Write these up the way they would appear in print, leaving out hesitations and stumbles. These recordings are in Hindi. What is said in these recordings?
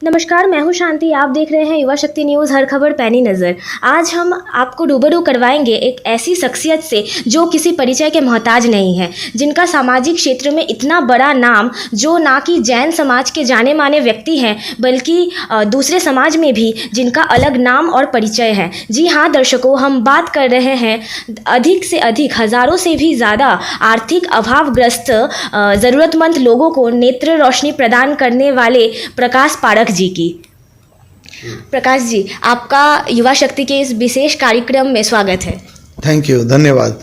नमस्कार, मैं हूं शांति। आप देख रहे हैं युवा शक्ति न्यूज़, हर खबर पैनी नज़र। आज हम आपको रूबरू करवाएंगे एक ऐसी शख्सियत से जो किसी परिचय के मोहताज नहीं है, जिनका सामाजिक क्षेत्र में इतना बड़ा नाम, जो ना कि जैन समाज के जाने माने व्यक्ति हैं बल्कि दूसरे समाज में भी जिनका अलग नाम और परिचय है। जी हाँ दर्शकों, हम बात कर रहे हैं अधिक से अधिक, हज़ारों से भी ज़्यादा आर्थिक अभावग्रस्त ज़रूरतमंद लोगों को नेत्र रोशनी प्रदान करने वाले प्रकाश पारख जी की। प्रकाश जी, आपका युवा शक्ति के इस विशेष कार्यक्रम में स्वागत है। थैंक यू, धन्यवाद।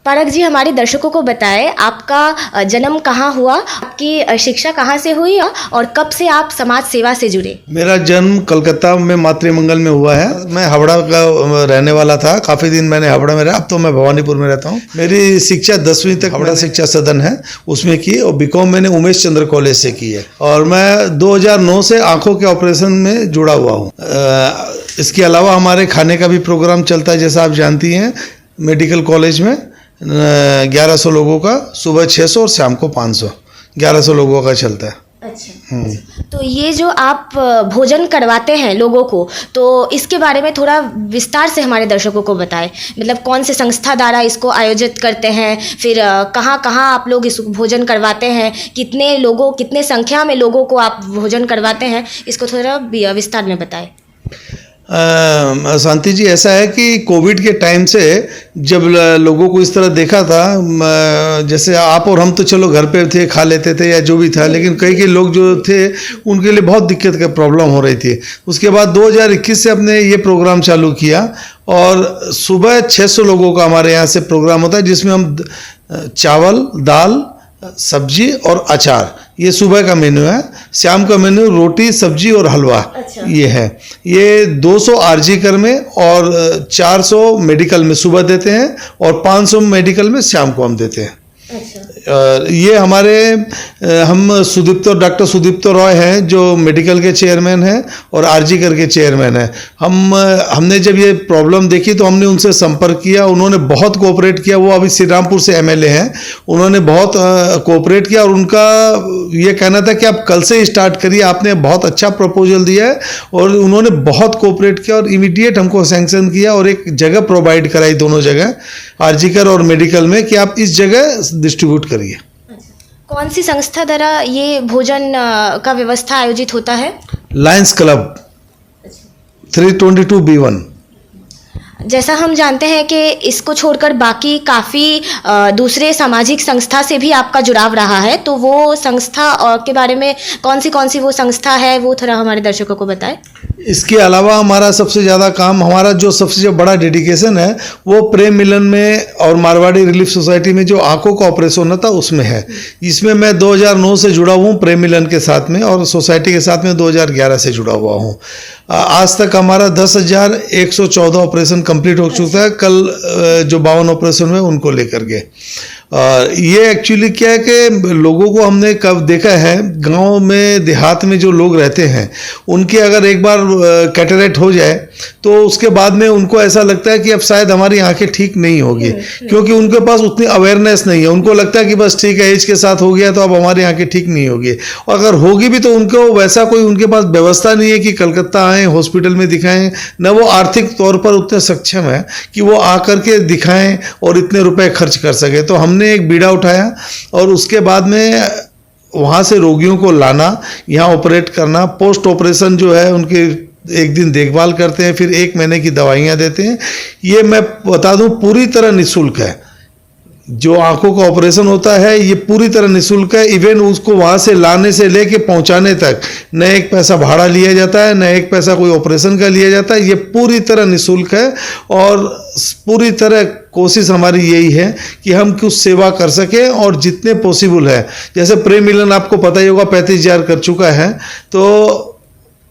पारख जी, हमारे दर्शकों को बताएं, आपका जन्म कहाँ हुआ, आपकी शिक्षा कहाँ से हुई और कब से आप समाज सेवा से जुड़े? मेरा जन्म कलकत्ता में मातृमंगल में हुआ है। मैं हावड़ा का रहने वाला था, काफ़ी दिन मैंने हावड़ा में रहा। अब तो मैं भवानीपुर में रहता हूँ। मेरी शिक्षा 10वीं तक हावड़ा शिक्षा सदन है उसमें की, और बीकॉम मैंने उमेश चंद्र कॉलेज से की है। और मैं 2009 से आँखों के ऑपरेशन में जुड़ा हुआ हूँ। इसके अलावा हमारे खाने का भी प्रोग्राम चलता है, जैसा आप जानती हैं, मेडिकल कॉलेज में 1100 लोगों का, सुबह 600 और शाम को 500, 1100 लोगों का चलता है। अच्छा। तो ये जो आप भोजन करवाते हैं लोगों को, तो इसके बारे में थोड़ा विस्तार से हमारे दर्शकों को बताएं। मतलब कौन से संस्था द्वारा इसको आयोजित करते हैं, फिर कहाँ कहाँ आप लोग इस भोजन करवाते हैं, कितने लोगों, कितने संख्या में लोगों को आप भोजन करवाते हैं, इसको थोड़ा विस्तार में बताएं। शांति जी, ऐसा है कि कोविड के टाइम से जब लोगों को इस तरह देखा था, जैसे आप और हम तो चलो घर पे थे, खा लेते थे या जो भी था, लेकिन कई लोग जो थे उनके लिए बहुत दिक्कत का प्रॉब्लम हो रही थी। उसके बाद 2021 से अपने ये प्रोग्राम चालू किया, और सुबह 600 लोगों का हमारे यहाँ से प्रोग्राम होता है, जिसमें हम चावल, दाल, सब्जी और अचार, ये सुबह का मेन्यू है। शाम का मेन्यू रोटी, सब्जी और हलवा। अच्छा। ये है। ये 200 आरजी कर में और 400 मेडिकल में सुबह देते हैं, और 500 मेडिकल में शाम को हम देते हैं। अच्छा। ये हमारे हम डॉक्टर सुदीप्त रॉय हैं, जो मेडिकल के चेयरमैन हैं और आरजी कर के चेयरमैन हैं। हमने जब ये प्रॉब्लम देखी तो हमने उनसे संपर्क किया, उन्होंने बहुत कोऑपरेट किया। वो अभी श्री रामपुर से एमएलए हैं, उन्होंने बहुत कोऑपरेट किया, और उनका ये कहना था कि आप कल से ही स्टार्ट करिए, आपने बहुत अच्छा प्रपोजल दिया है। और उन्होंने बहुत कोऑपरेट किया और इमीडिएट हमको सैंक्शन किया, और एक जगह प्रोवाइड कराई, दोनों जगह आरजी कर और मेडिकल में, कि आप इस जगह डिस्ट्रीब्यूट करिए। कौन सी संस्था द्वारा ये भोजन का व्यवस्था आयोजित होता है? Lions club 322B1। जैसा हम जानते हैं कि इसको छोड़कर बाकी काफ़ी दूसरे सामाजिक संस्था से भी आपका जुड़ाव रहा है, तो वो संस्था के बारे में कौन सी वो संस्था है, वो थोड़ा हमारे दर्शकों को बताएं। इसके अलावा हमारा सबसे ज़्यादा काम, हमारा जो सबसे बड़ा डेडिकेशन है, वो प्रेम मिलन में और मारवाड़ी रिलीफ सोसाइटी में जो आंखों का ऑपरेशन होता उसमें है। इसमें मैं 2009 से जुड़ा हूँ प्रेम मिलन के साथ में, और सोसाइटी के साथ में 2011 से जुड़ा हुआ हूँ। आज तक हमारा 10,114 ऑपरेशन कंप्लीट हो चुका है। कल जो 52 ऑपरेशन हुए उनको लेकर के। ये एक्चुअली क्या है कि लोगों को हमने कब देखा है, गांव में देहात में जो लोग रहते हैं, उनके अगर एक बार कैटरेक्ट हो जाए तो उसके बाद में उनको ऐसा लगता है कि अब शायद हमारी आंखें ठीक नहीं होगी, क्योंकि उनके पास उतनी अवेयरनेस नहीं है। उनको लगता है कि बस ठीक है, एज के साथ हो गया तो अब हमारी आंखें ठीक नहीं होगी, और अगर होगी भी तो उनको वैसा कोई उनके पास व्यवस्था नहीं है कि कलकत्ता आएँ, हॉस्पिटल में दिखाएं, न वो आर्थिक तौर पर उतने सक्षम है कि वो आकर के दिखाएं और इतने रुपए खर्च कर सके। तो हमने एक बीड़ा उठाया, और उसके बाद में वहाँ से रोगियों को लाना, यहाँ ऑपरेट करना, पोस्ट ऑपरेशन जो है उनके एक दिन देखभाल करते हैं, फिर 1 महीने की दवाइयाँ देते हैं। ये मैं बता दूं पूरी तरह निःशुल्क है। जो आंखों का ऑपरेशन होता है ये पूरी तरह निःशुल्क है। इवन उसको वहाँ से लाने से लेके पहुँचाने तक न एक पैसा भाड़ा लिया जाता है, न एक पैसा कोई ऑपरेशन का लिया जाता है। ये पूरी तरह निःशुल्क है, और पूरी तरह कोशिश हमारी यही है कि हम कुछ सेवा कर सकें, और जितने पॉसिबल है। जैसे प्रेम मिलन आपको पता ही होगा 35,000 कर चुका है, तो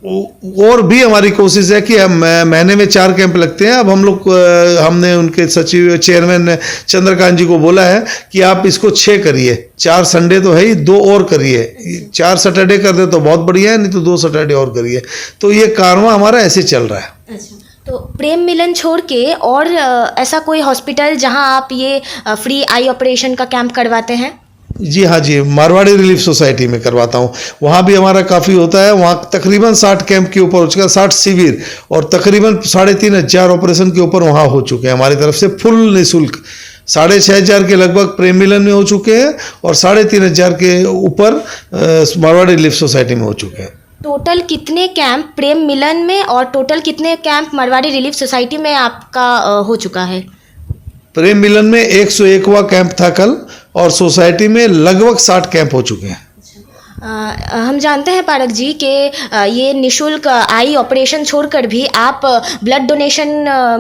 और भी हमारी कोशिश है कि हम महीने में 4 कैंप लगते हैं। अब हमने उनके सचिव चेयरमैन चंद्रकांत जी को बोला है कि आप इसको 6 करिए, 4 संडे तो है ही, 2 और करिए। 4 सैटरडे कर दे तो बहुत बढ़िया है, नहीं तो 2 सैटरडे और करिए। तो ये कारवां हमारा ऐसे चल रहा है। अच्छा, तो प्रेम मिलन छोड़ के और ऐसा कोई हॉस्पिटल जहां आप ये फ्री आई ऑपरेशन का कैंप करवाते हैं? जी हाँ जी, मारवाड़ी रिलीफ सोसाइटी में करवाता हूँ। वहाँ भी हमारा काफ़ी होता है। वहाँ तकरीबन 60 कैंप के ऊपर हो चुका है, 60 शिविर और तकरीबन 3500 ऑपरेशन के ऊपर वहाँ हो चुके हैं हमारी तरफ से फुल निःशुल्क। 6500 के लगभग प्रेम मिलन में हो चुके हैं और 3500 के ऊपर मारवाड़ी रिलीफ सोसाइटी में हो चुके हैं। टोटल कितने कैंप प्रेम मिलन में और टोटल कितने कैंप मारवाड़ी रिलीफ सोसाइटी में आपका हो चुका है? प्रेम मिलन में 101वां कैंप था कल और सोसाइटी में लगभग 60 कैंप हो चुके हैं। हम जानते हैं पारक जी कि ये निशुल्क आई ऑपरेशन छोड़कर भी आप ब्लड डोनेशन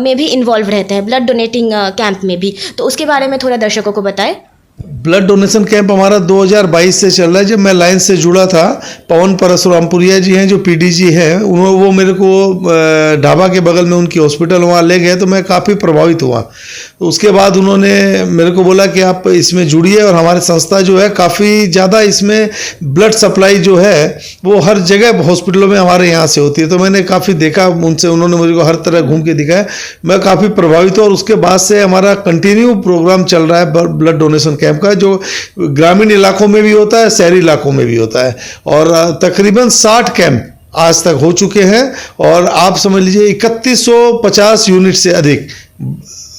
में भी इन्वॉल्व रहते हैं, ब्लड डोनेटिंग कैंप में भी, तो उसके बारे में थोड़ा दर्शकों को बताएं। ब्लड डोनेशन कैंप हमारा 2022 से चल रहा है। जब मैं लाइन से जुड़ा था, पवन परशुरामपुरिया जी हैं जो पीडीजी हैं, उन्होंने वो मेरे को ढाबा के बगल में उनकी हॉस्पिटल वहाँ ले गए तो मैं काफ़ी प्रभावित हुआ। तो उसके बाद उन्होंने मेरे को बोला कि आप इसमें जुड़िए और हमारी संस्था जो है काफ़ी ज़्यादा इसमें ब्लड सप्लाई जो है वो हर जगह हॉस्पिटलों में हमारे यहाँ से होती है। तो मैंने काफ़ी देखा उनसे, उन्होंने मुझे को हर तरह घूम के दिखाया, मैं काफ़ी प्रभावित हुआ और उसके बाद से हमारा कंटिन्यू प्रोग्राम चल रहा है ब्लड डोनेशन कैंप का, जो ग्रामीण इलाकों में भी होता है, शहरी इलाकों में भी होता है और तकरीबन 60 कैंप आज तक हो चुके हैं और आप समझ लीजिए 3150 यूनिट से अधिक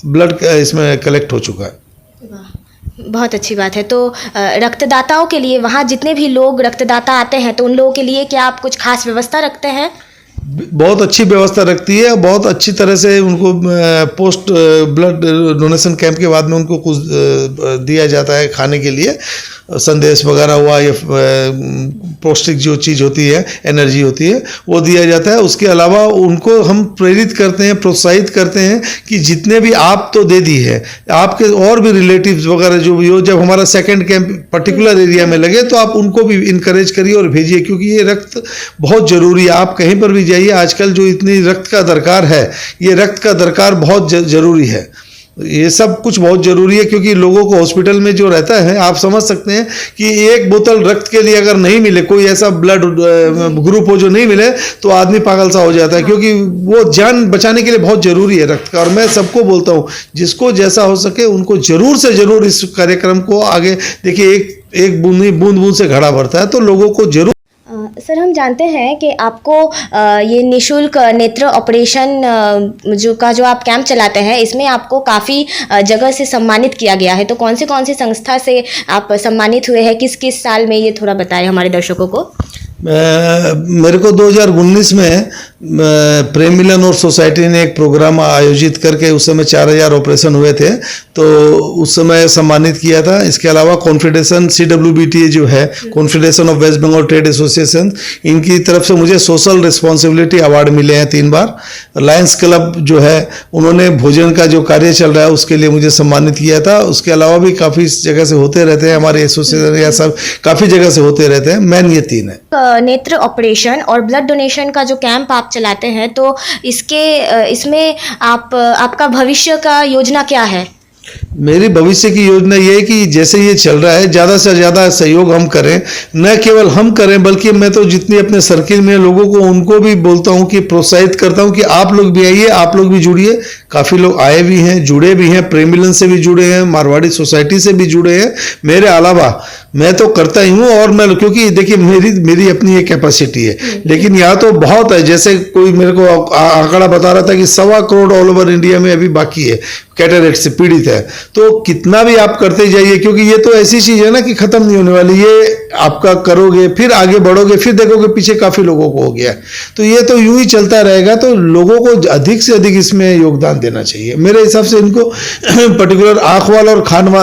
ब्लड इसमें कलेक्ट हो चुका है। बहुत अच्छी बात है। तो रक्तदाताओं के लिए, वहाँ जितने भी लोग रक्तदाता आते हैं तो उन लोगों के लिए क्या आप कुछ खास व्यवस्था रखते हैं? बहुत अच्छी व्यवस्था रखती है, बहुत अच्छी तरह से उनको पोस्ट ब्लड डोनेशन कैंप के बाद में उनको कुछ दिया जाता है खाने के लिए, संदेश वगैरह हुआ या पौष्टिक जो चीज़ होती है, एनर्जी होती है, वो दिया जाता है। उसके अलावा उनको हम प्रेरित करते हैं, प्रोत्साहित करते हैं कि जितने भी आप तो दे दी है, आपके और भी रिलेटिव्स वगैरह जो भी हो, जब हमारा सेकंड कैंप पर्टिकुलर एरिया में लगे तो आप उनको भी इनकरेज करिए और भेजिए, क्योंकि ये रक्त बहुत ज़रूरी है। आप कहीं पर भी जाइए, आजकल जो इतनी रक्त का दरकार है, ये रक्त का दरकार बहुत ज़रूरी है। ये सब कुछ बहुत ज़रूरी है क्योंकि लोगों को हॉस्पिटल में जो रहता है, आप समझ सकते हैं कि एक बोतल रक्त के लिए अगर नहीं मिले, कोई ऐसा ब्लड ग्रुप हो जो नहीं मिले, तो आदमी पागल सा हो जाता है, क्योंकि वो जान बचाने के लिए बहुत ज़रूरी है रक्त का। और मैं सबको बोलता हूँ, जिसको जैसा हो सके उनको ज़रूर से ज़रूर इस कार्यक्रम को आगे देखिए। एक बूंद से घड़ा भरता है, तो लोगों को जरूर। सर, हम जानते हैं कि आपको ये निशुल्क नेत्र ऑपरेशन जो आप कैंप चलाते हैं, इसमें आपको काफ़ी जगह से सम्मानित किया गया है। तो कौन सी संस्था से आप सम्मानित हुए हैं, किस किस साल में, ये थोड़ा बताएं हमारे दर्शकों को। मेरे को 2019 में प्रेम मिलन और सोसाइटी ने एक प्रोग्राम आयोजित करके उस समय 4000 ऑपरेशन हुए थे, तो उस समय सम्मानित किया था। इसके अलावा कॉन्फेडरेशन CWBTA जो है, confederation of West Bengal trade association, इनकी तरफ से मुझे सोशल रिस्पॉन्सिबिलिटी अवार्ड मिले हैं 3 बार। लायंस क्लब जो है, उन्होंने भोजन का जो कार्य चल रहा है उसके लिए मुझे सम्मानित किया था। उसके अलावा भी काफ़ी जगह से होते रहते हैं, हमारे एसोसिएशन या सब काफ़ी जगह से होते रहते हैं। मैन ये 3 है। नेत्र ऑपरेशन और ब्लड डोनेशन का जो कैंप आप चलाते हैं, तो इसमें आपका भविष्य का योजना क्या है? मेरी भविष्य की योजना ये है कि जैसे ये चल रहा है, ज़्यादा से ज़्यादा सहयोग हम करें। न केवल हम करें, बल्कि मैं तो जितनी अपने सर्किल में लोगों को, उनको भी बोलता हूँ कि प्रोत्साहित करता हूँ कि आप लोग भी आइए, आप लोग भी जुड़िए। काफ़ी लोग आए भी हैं, जुड़े भी हैं, प्रेम मिलन से भी जुड़े हैं, मारवाड़ी सोसाइटी से भी जुड़े हैं। मेरे अलावा मैं तो करता ही हूँ, और मैं, क्योंकि देखिए मेरी अपनी एक कैपेसिटी है, लेकिन यहाँ तो बहुत है। जैसे कोई मेरे को आंकड़ा बता रहा था कि 1.25 करोड़ ऑल ओवर इंडिया में अभी बाकी है, कैटरेक्ट से पीड़ित है। तो कितना भी आप करते जाइए, क्योंकि ये तो ऐसी चीज़ है ना कि ख़त्म नहीं होने वाली। ये आपका करोगे, फिर आगे बढ़ोगे, फिर देखोगे पीछे काफ़ी लोगों को हो गया, तो ये तो यूं ही चलता रहेगा। तो लोगों को अधिक से अधिक इसमें योगदान देना चाहिए। मेरे हिसाब से इनको पर्टिकुलर आँख वाले और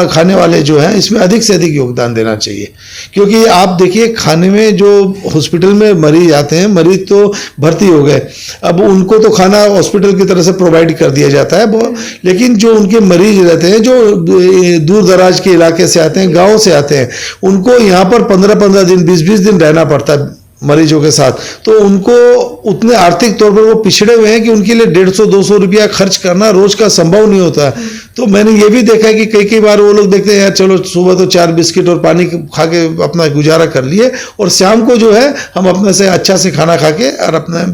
खाने वाले जो हैं, इसमें अधिक से अधिक योगदान देना चाहिए। क्योंकि आप देखिए, खाने में जो हॉस्पिटल में मरीज आते हैं, मरीज तो भर्ती हो गए, अब उनको तो खाना हॉस्पिटल की तरफ से प्रोवाइड कर दिया जाता है, लेकिन जो उनके मरीज रहते हैं, जो दूर दराज के इलाके से आते हैं, गाँव से आते हैं, उनको यहाँ पर 15-15 दिन, 20-20 दिन रहना पड़ता है मरीजों के साथ, तो उनको उतने आर्थिक तौर पर वो पिछड़े हुए हैं कि उनके लिए 150-200 रुपया खर्च करना रोज का संभव नहीं होता है। तो मैंने ये भी देखा है कि कई बार वो लोग देखते हैं यार चलो सुबह तो 4 बिस्किट और पानी खा के अपना गुजारा कर लिए और शाम को जो है हम अपने से अच्छा से खाना खा के और अपना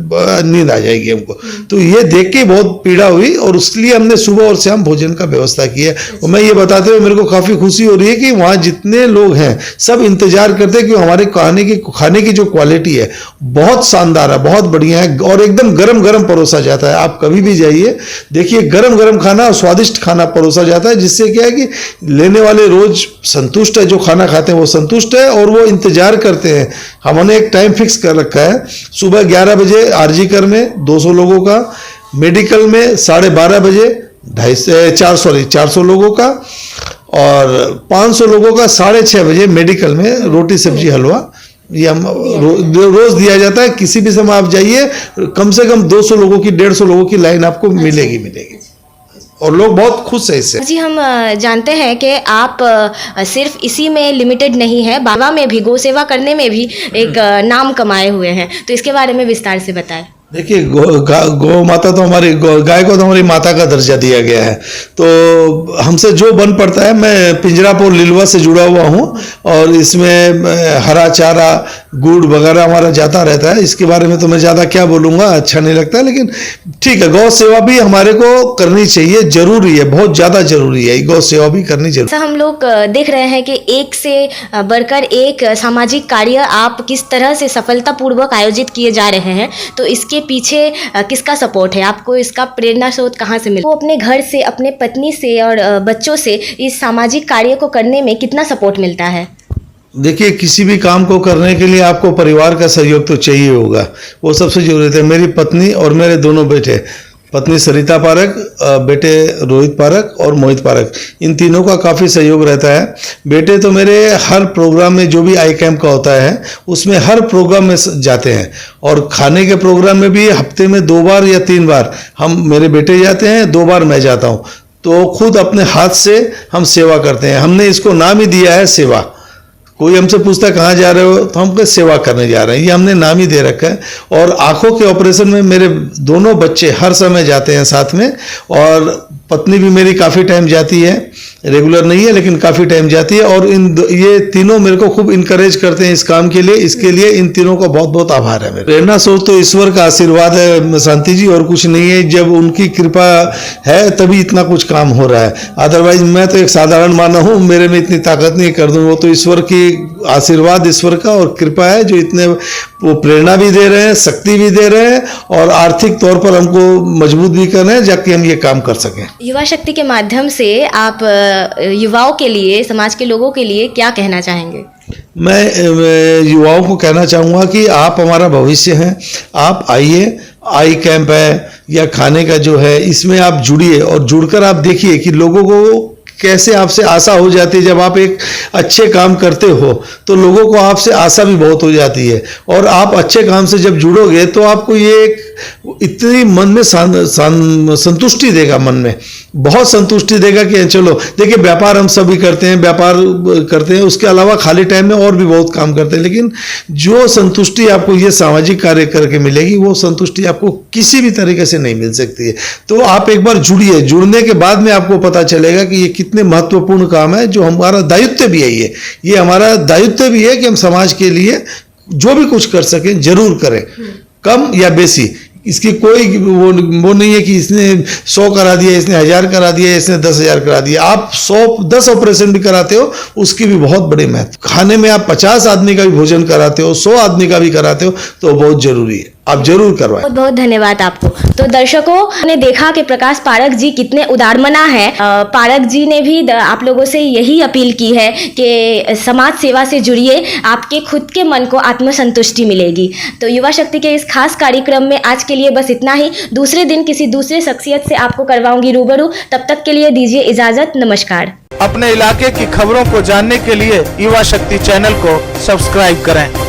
नींद आ जाएगी हमको। तो ये देख के बहुत पीड़ा हुई और उसलिए हमने सुबह और शाम भोजन का व्यवस्था की है। और मैं ये बताते हुए मेरे को काफ़ी खुशी हो रही है कि वहाँ जितने लोग हैं सब इंतजार करते हैं कि हमारे खाने की जो क्वालिटी है बहुत शानदार है, बहुत बढ़िया है और एकदम गरम गरम परोसा जाता है। आप कभी भी जाइए देखिए गरम गरम खाना और स्वादिष्ट खाना परोसा जाता है, जिससे क्या है कि लेने वाले रोज संतुष्ट है, जो खाना खाते हैं वो संतुष्ट है और वो इंतजार करते हैं। हमने एक टाइम फिक्स कर रखा है, सुबह 11 बजे आरजी कर में 200 लोगों का, मेडिकल में 12:30 बजे 400 लोगों का और 500 लोगों का 6:30 बजे मेडिकल में रोटी सब्जी हलवा ये हम रोज दिया जाता है। किसी भी समय आप जाइए कम से कम 200 लोगों की 150 लोगों की लाइन आपको मिलेगी और लोग बहुत खुश है इससे। जी हम जानते हैं कि आप सिर्फ इसी में लिमिटेड नहीं है, बाबा में भी गौ सेवा करने में भी एक नाम कमाए हुए हैं, तो इसके बारे में विस्तार से बताएं। देखिए गौ माता तो हमारी गाय को तो हमारी माता का दर्जा दिया गया है, तो हमसे जो बन पड़ता है, मैं पिंजरापुर लिलवा से जुड़ा हुआ हूँ और इसमें हरा चारा गुड़ वगैरह हमारा जाता रहता है। इसके बारे में तो मैं ज़्यादा क्या बोलूँगा, अच्छा नहीं लगता, लेकिन ठीक है गौ सेवा भी हमारे को करनी चाहिए, जरूरी है, बहुत ज़्यादा जरूरी है, गौ सेवा भी करनी जरूरी है। हम लोग देख रहे हैं कि एक से बढ़कर एक सामाजिक कार्य आप किस तरह से सफलतापूर्वक आयोजित किए जा रहे हैं, तो इसके पीछे किसका सपोर्ट है, आपको इसका प्रेरणा स्रोत कहाँ से मिला? वो अपने घर से, अपने पत्नी से और बच्चों से इस सामाजिक कार्य को करने में कितना सपोर्ट मिलता है? देखिए किसी भी काम को करने के लिए आपको परिवार का सहयोग तो चाहिए होगा, वो सबसे जरूरी है। मेरी पत्नी और मेरे दोनों बेटे, पत्नी सरिता पारक, बेटे रोहित पारक और मोहित पारक, इन तीनों का काफ़ी सहयोग रहता है। बेटे तो मेरे हर प्रोग्राम में जो भी आई कैंप का होता है उसमें हर प्रोग्राम में जाते हैं और खाने के प्रोग्राम में भी हफ्ते में 2 बार या 3 बार हम मेरे बेटे जाते हैं, 2 बार मैं जाता हूँ। तो खुद अपने हाथ से हम सेवा करते हैं। हमने इसको नाम ही दिया है सेवा। कोई हमसे पूछता है कहाँ जा रहे हो, तो हम सेवा करने जा रहे हैं, ये हमने नाम ही दे रखा है। और आंखों के ऑपरेशन में मेरे दोनों बच्चे हर समय जाते हैं साथ में और पत्नी भी मेरी काफ़ी टाइम जाती है, रेगुलर नहीं है लेकिन काफ़ी टाइम जाती है और ये तीनों मेरे को खूब इनकरेज करते हैं इस काम के लिए। इसके लिए इन तीनों का बहुत बहुत आभार है। मेरे प्रेरणा स्रोत तो ईश्वर का आशीर्वाद है शांति जी, और कुछ नहीं है। जब उनकी कृपा है तभी इतना कुछ काम हो रहा है, अदरवाइज मैं तो एक साधारण मानव हूँ, मेरे में इतनी ताकत नहीं कर दूँ। वो तो ईश्वर की आशीर्वाद, ईश्वर का और कृपा है जो इतने वो प्रेरणा भी दे रहे हैं, शक्ति भी दे रहे हैं और आर्थिक तौर पर हमको मजबूत भी कर रहे हैं जाके हम ये काम कर सकें। युवा शक्ति के माध्यम से आप युवाओं के लिए, समाज के लोगों के लिए क्या कहना चाहेंगे? मैं युवाओं को कहना चाहूँगा कि आप हमारा भविष्य हैं। आप आइए, आई कैंप है या खाने का जो है इसमें आप जुड़िए और जुड़कर आप देखिए कि लोगों को कैसे आपसे आशा हो जाती है। जब आप एक अच्छे काम करते हो तो लोगों को आपसे आशा भी बहुत हो जाती है और आप अच्छे काम से जब जुड़ोगे तो आपको ये एक इतनी मन में संतुष्टि देगा, मन में बहुत संतुष्टि देगा कि चलो देखिए व्यापार हम सभी करते हैं, व्यापार करते हैं, उसके अलावा खाली टाइम में और भी बहुत काम करते हैं, लेकिन जो संतुष्टि आपको ये सामाजिक कार्य करके मिलेगी वो संतुष्टि आपको किसी भी तरीके से नहीं मिल सकती है। तो आप एक बार जुड़िए, जुड़ने के बाद में आपको पता चलेगा कि ये कितने महत्वपूर्ण काम है, जो हमारा दायित्व भी है। ये हमारा दायित्व भी है कि हम समाज के लिए जो भी कुछ कर सकें जरूर करें, कम या बेसी। इसकी कोई वो नहीं है कि इसने 100 करा दिया, इसने 1000 करा दिया, इसने 10,000 करा दिया। आप 10 ऑपरेशन भी कराते हो उसकी भी बहुत बड़ी महत्व। खाने में आप 50 आदमी का भी भोजन कराते हो, 100 आदमी का भी कराते हो तो बहुत जरूरी है, आप जरूर करवाएं। बहुत बहुत धन्यवाद आपको। तो दर्शकों ने देखा कि प्रकाश पारक जी कितने उदारमना है। पारक जी ने भी आप लोगों से यही अपील की है कि समाज सेवा से जुड़िए, आपके खुद के मन को आत्मसंतुष्टि मिलेगी। तो युवा शक्ति के इस खास कार्यक्रम में आज के लिए बस इतना ही। दूसरे दिन किसी दूसरे शख्सियत से आपको करवाऊंगी रूबरू। तब तक के लिए दीजिए इजाजत, नमस्कार। अपने इलाके की खबरों को जानने के लिए युवा शक्ति चैनल को सब्सक्राइब करें।